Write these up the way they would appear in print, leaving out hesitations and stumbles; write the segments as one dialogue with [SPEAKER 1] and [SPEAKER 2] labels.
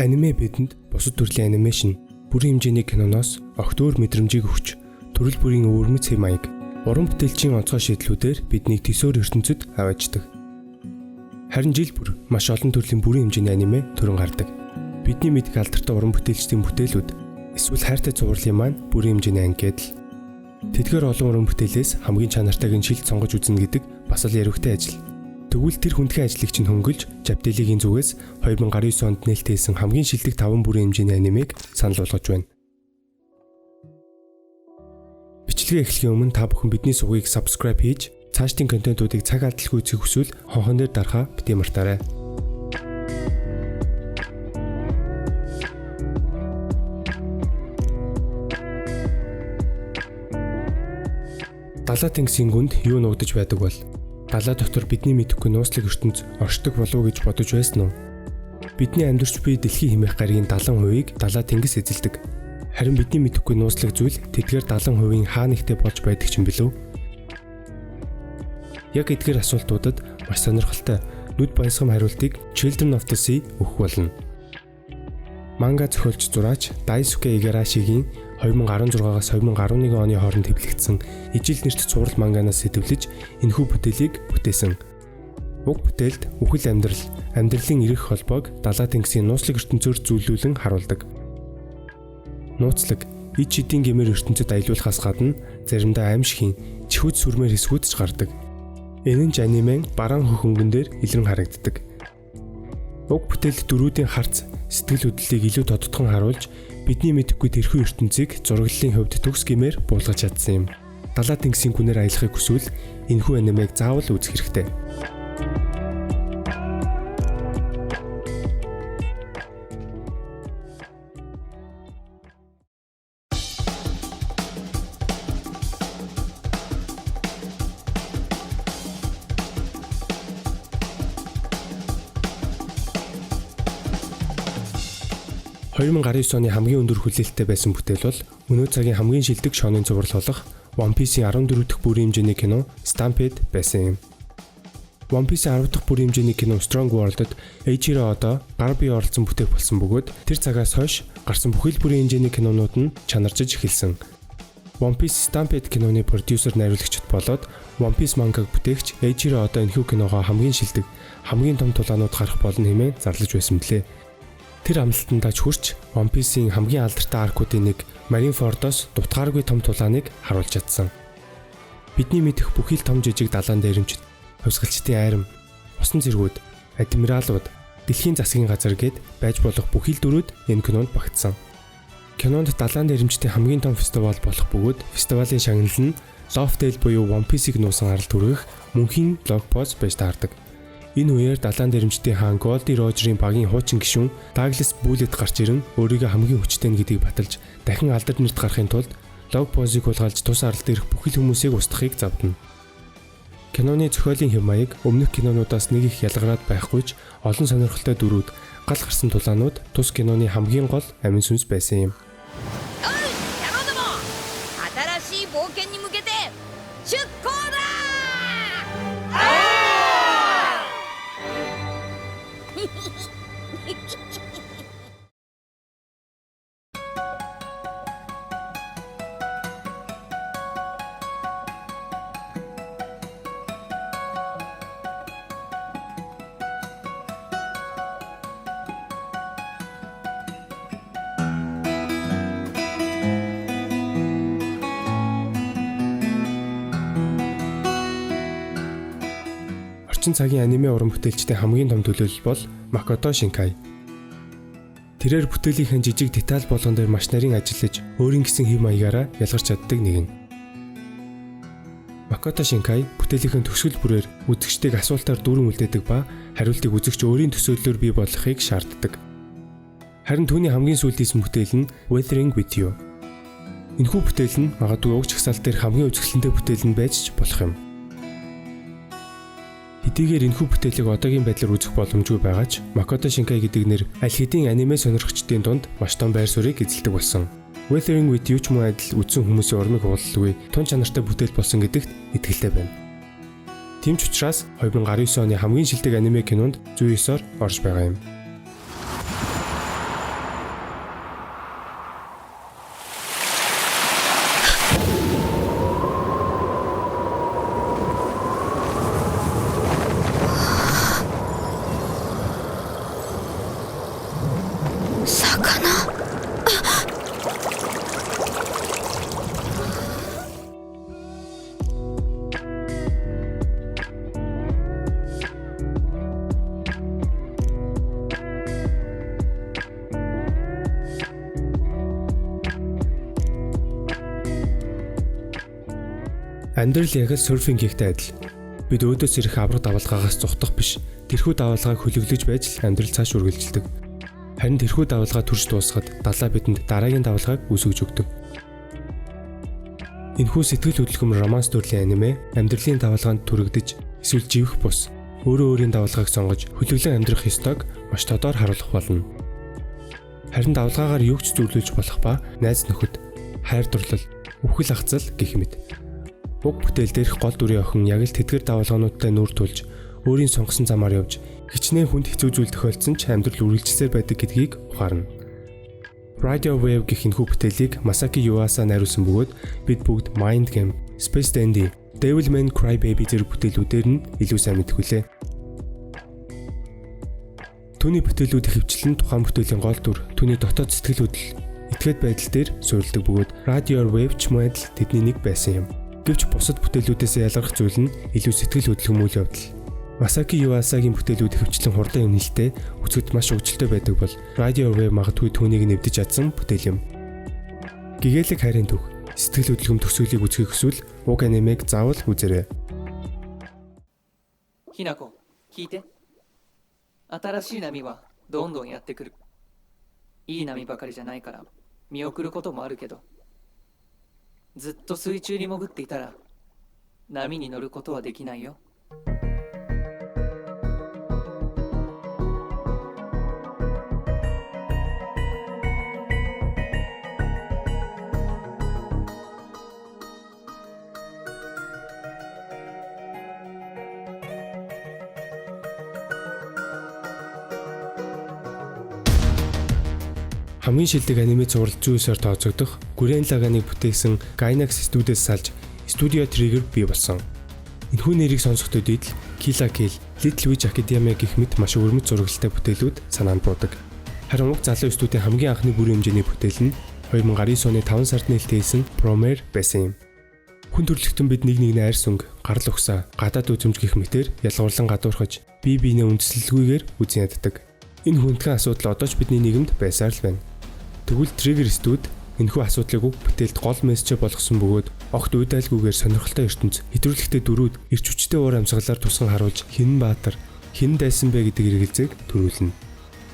[SPEAKER 1] Аниме бидэнд бусад төрлийн анимашн, бүрэн хэмжээний киноноос огт өөр мэдрэмжийг өгч, төрөл бүрийн өвөрмөц хэм маяг, уран бүтээлчийн онцгой шийдлүүдээр биднийг төсөөр ертөнцид аваачдаг. Харин жил бүр маш олон төрлийн бүрэн хэмжээний аниме төрөн гардаг. Бидний мэдих алдартай уран бүтээлчдийн бүтээлүүд эсвэл хайртай зурлалын маань бүрэн хэмжээний анги гэдэл. Тэдгээр олон уран бүтээлээс хамгийн чанартайг нь шилж сонгож үзнэ гэдэг бас л яригтэй ажил. Тэгвэл тэр хүндхэн ажлыг чинь хөнгөлж, Жавделигийн зүгээс 2019 онд нээлттэйсэн хамгийн шилдэг 5 бүрэн хэмжээний анимыг санал болгож байна. Бичлэгээ эхлэхийн өмнө та бүхэн бидний сувгийг subscribe хийж, цаашдын контентуудыг цаг алдалгүй үзэх хүсвэл хонхон дээр дарахаа бити мартаарай. Далай тэнгисийн гүнд юу нуугдаж байдаг бол далай дотор бидний мэдэхгүй нууцлаг ертөнц оршдог болов уу гэж бодож байсан уу? Бидний амьдарч буй дэлхийн хэмээх гаригийн 70%-ийг далай тэнгис эзэлдэг. Харин бидний мэдэхгүй нууцлаг зүйл тэдгээр 70%-ийн хаа нэгтээ болж байдаг юм билүү? Яг эдгээр асуултуудад маш сонирхолтой нүд баясгам хариултыг Children of the Sea өгөх болно. Манга зохиолч зураач Daisuke Igarashiгийн 2016-аас 2011 оны хооронд хэвлэгдсэн ижил нэрт цуврал манганаас сэтвлэж энэхүү бүтээлийг бүтээсэн. Уг бүтээлд үхэл амьдралын эрх холбоог далай тэнгисийн нууцлаг ертөнцөөр зүйлүүлэн харуулдаг. Нууцлаг ид шидийн гэмээр ертөнцөд аялуулахаас гадна заримдаа аимшигын чихүүд сүрмээр хэсгүүд ч гардаг. Энэ нь анимен бараан хөхөнгөн дээр илрэн харагддаг. Уг бүтээлд дөрүүдийн харц сэтгэл хөдлөлийг илүү тодтогхон харуулж бидний мэдэхгүй тэрхүү ертөнцийг зураглалын хувьд төгс гэмээр буулгаж чадсан юм. Далай тэнгисийн гүнээр аялахыг хүсвэл энэхүү анимыг заавал үзэх хэрэгтэй. оны хамгийн өндөр хүлээлттэй байсан бүтээл бол өнөө цагийн хамгийн шилдэг шонын зурвал болох One Piece-ийн 14 дахь бүрэн хэмжээний кино Stampede байсан юм. One Piece-ийн 10 дахь бүрэн хэмжээний кино Strong World-д Eiichiro Oda гар бие оролцсон бүтээх болсон бөгөөд тэр цагаас хойш гарсан бүхэл бүрэн хэмжээний кинонууд нь чанарчиж эхэлсэн. One Piece Stampede киноны продюсер найруулагчд болоод One Piece мангаг бүтээгч Eiichiro Oda энэхүү киногоо хамгийн шилдэг, хамгийн том тулаанууд гарах болно хэмээн зарлаж байсан мөлий. Тэр амлалтандаа ч хүрч One Piece-ийн хамгийн алдартай аркуудын нэг Marineford-оос дутгааргүй том тулааныг харуулж чадсан. Бидний мэдэх бүхий л том жижиг далайн дээрэмчд, хувьсгалчдын айрам, усан цэргүүд, адмиралууд, дэлхийн засгийн газар гээд байж болох бүхий л дүрүүд энэ кинонд багтсан. Кинонд далайн дээрэмчдийн хамгийн том фестивал болох бөгөөд фестивалийн шагнал нь Loftail буюу One Piece-ийг нуусан арал түргэх мөнхийн лог поз байж таардаг. Энэ үеэр далайн дээрэмчдийн хаан Goldie Roger-ийн багийн хуучин гишүүн Douglas Bullet гарч ирэн өөрийгөө хамгийн хүчтэй гэдгийг баталж дахин алдар нэрт гарахын тулд лог позыг хулгайлж тус аралд ирэх бүхэл хүмүүсийг устгахыг завдана. Киноны зохиолын хэв маяг өмнөх кинонуудаас нэг их ялгараад байхгүй ч олон сонирхолтой дүрүүд, гал гарсан тулаанууд тус киноны хамгийн гол амин сүнс байсан юм. Орчин цагийн аниме уран бүтээлчдийн хамгийн том төлөөлөл бол Makoto Shinkai. Тэрээр бүтээлийнхээ жижиг деталь болгон дээр маш нарийн ажиллаж, өөрийн гэсэн хэв маягаараа ялгарч чаддаг нэгэн. Makoto Shinkai бүтээлийнхээ төгсгөл бүрээр үзэгчдийг асуултаар дүүрэн үлдээдэг ба хариултыг үзэгч өөрийн төсөөллөөр бий болгохыг шаарддаг. Харин түүний хамгийн сүүлдийсэн бүтээл нь Weathering with You. Энэхүү бүтээл нь магадгүй уг чагсаалт дээр хамгийн үзэсгэлэнтэй бүтээл нь байж ч болох юм. Хэдийгээр энэхүү бүтээлийг одоогийн байдлаар үзэх боломжгүй байгаа ч Makoto Shinkai гэдэг нэр аль хэдийн аниме сонирхчдын дунд маш том байр суурийг эзэлдэг болсон. Weathering with You ч мөн адил үзсэн хүмүүсийн урмыг хуулалгүй тун чанартай бүтээл болсон гэдэгт итгэлтэй байна. Тийм ч учраас 2019 оны хамгийн шилдэг аниме кинонд 109-оор орж байгаа юм. Амьдрал яг л серфинг хийхтэй адил. Бид өөдөөс ирэх авраг давалгаагаас зухдах биш. Тэрхүү давалгааг хөлөглөж байж л амьдрал цааш үргэлжилдэг. Харин тэрхүү давалгаа төрж дуусахад далаа бидэнд дараагийн давалгааг үүсгэж өгдөг. Энэхүү сэтгэл хөдлөм романс төрлийн аниме амьдралын давалгаанд түрэгдэж эсвэл живэх бус өөрийн давалгааг сонгож хөлөглөн амьдрах ёстойг маш тодор харуулах болно. Харин давалгаагаар юу ч зүйлүүлж болох ба найз нөхөд, хайр дурлал, үхэл ахцал гэх мэт. Уг бүтээл дээрх гол дүрийн охин яг л тэдгэр давалгаануудтай нүүр тулж өөрийн сонгосон замаар явж хичнээн хүнд хэцүү зүйл тохиолдсон ч амьдрал үргэлжсээр байдаг гэдгийг ухаарна. Radio Wave гэх энэхүү бүтээлийг Masaki Yuasa найруулсан бөгөөд бид бүгд Mind Game, Space Dandy, Devil May Cry Baby зэрэг бүтээлүүдээр нь илүү сайн мэдэх үлээ. Түүний бүтээлүүд ихэвчлэн тухайн бүтээлийн гол дүр, түүний дотоод сэтгэл хөдлөл, итгэхэд байдал дээр суурилдаг бөгөөд Radio Wave ч мөн адил тэдний нэг байсан юм. Гэвч бусад бүтээлүүдээс ялгарх зүйл нь илүү сэтгэл хөдлөм үйл явдал. Masaki Yuasaгийн бүтээлүүд ихэвчлэн хурдан үнэлтэд үзэхэд маш өвчлөлтэй байдаг бол Radio Wave магадгүй түүнийг нэвдэж чадсан бүтээл юм. Гэгээлэг хайрын түүх, сэтгэл хөдлөм төсөөлийг үзэхийг хүсвэл уг анимег заавал үзээрэй.
[SPEAKER 2] Hinako, 聞いて。新しい波はどんどんやってくる。いい波ばかりじゃないから見送ることもあるけど、ずっと水中に潜っていたら波に乗ることはできないよ。
[SPEAKER 1] Хамгийн шилдэг аниме зураг зүйсээр тооцогдох Gurren Lagann-ыг бүтээсэн Gainax студиэс салж Studio Trigger бий болсон. Энэхүү нэрийг сонсохдоо дидл Kill la Kill, Little Witch Academia гэх мэт маш өрмөц зурагтай бүтээлүүд санаанд буудаг. Харин уг залуу студийн хамгийн анхны бүрэн хэмжээний бүтээл нь 2019 оны 5 сард нээлттэйсэн Promare байсан юм. Хүн төрөлхтөн бид нэг нэгний арьс өнгө, гарал угсаа, гадаад үзэмж гэх мэтээр ялгуурлан гадуурхаж, бие биенээ үндэслэлгүйгээр үзэн яддаг. Энэ хүндхэн асуудал одоо ч бидний нийгэмд байсаар л байна. Тэгвэл Trigger Studio энэхүү асуудлыг уг бүтээлд гол мессеж болгосон бөгөөд огт уйдайлгүйгээр сонирхолтой ертөнц, хэтрүүлэгтэй дөрүүд, эрч хүчтэй уур амьсгалаар тусган харуулж хэн баатар, хэн дайсан бэ гэдэг эргэлзээг төрүүлнэ.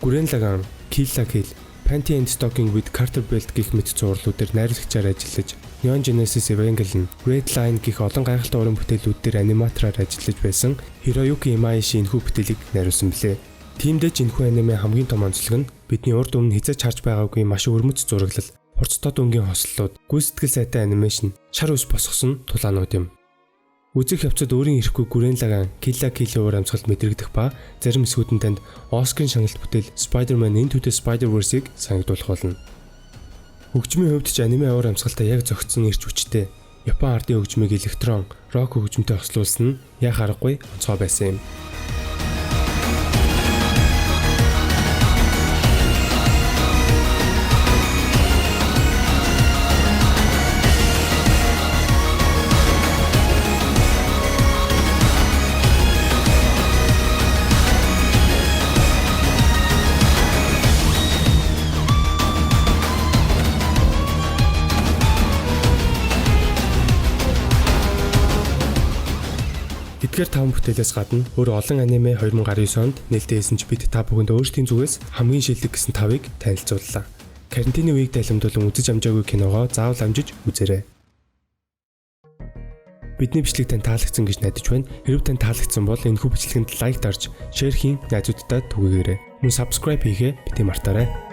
[SPEAKER 1] Gurren Lagann, Kill la Kill, Panty and Stocking with Carter Belt гэх мэт зурлуудаар найруулагчаар ажиллаж, Neon Genesis Evangelion, Red Line гэх олон гайхалтай уран бүтээлүүд дээр аниматораар ажиллаж байсан Hiroyuki Imaishi энэхүү бүтээлийг найруулсан билээ. Тиймдээ энэхүү аниме хамгийн том онцлог нь бидний урд өмнө хязгаарч харж байгаагүй маш өрмөц зураглал, хурцтай дүнгийн хослолууд, гүйцэтгэл сайтай анимашн, шар ус босгосон тулаанууд юм. Үзэх явцад өөрийн ирэхгүй Gurren Lagann, Kill la Kill уур амьсгалд мэдрэгдэх ба зарим хэсгүүдэн танд Оскарын шагналт бүтээл Spider-Man Into the Spider-Verse-ийг санагдуулах болно. Хөгжмийн хувьд ч аниме уур амьсгалтай яг зохицсон эрч хүчтэй Япон ардын хөгжмийг электрон, рок хөгжмөнтэй хослуулсан нь яг аргагүй онцгой байсан юм. Эдгээр 5 бүтээлээс гадна өөр олон аниме 2019 онд нээлттэйсэн ч бид та бүхэнд өөрсдийн зүгээс хамгийн шилдэг гэсэн 5-ыг танилцууллаа. Карантины үеийг дайламдуулан үзэж амжаагүй киногоо заавал амжиж үзээрэй. Бидний бичлэг тань таалагдсан гэж найдаж байна. Хэрв тань таалагдсан бол энэхүү бичлэгэнд лайк дарж, шеэр хийн, найзуудтай түгээгээрэй. Мөн subscribe хийхээ бити мартаарай.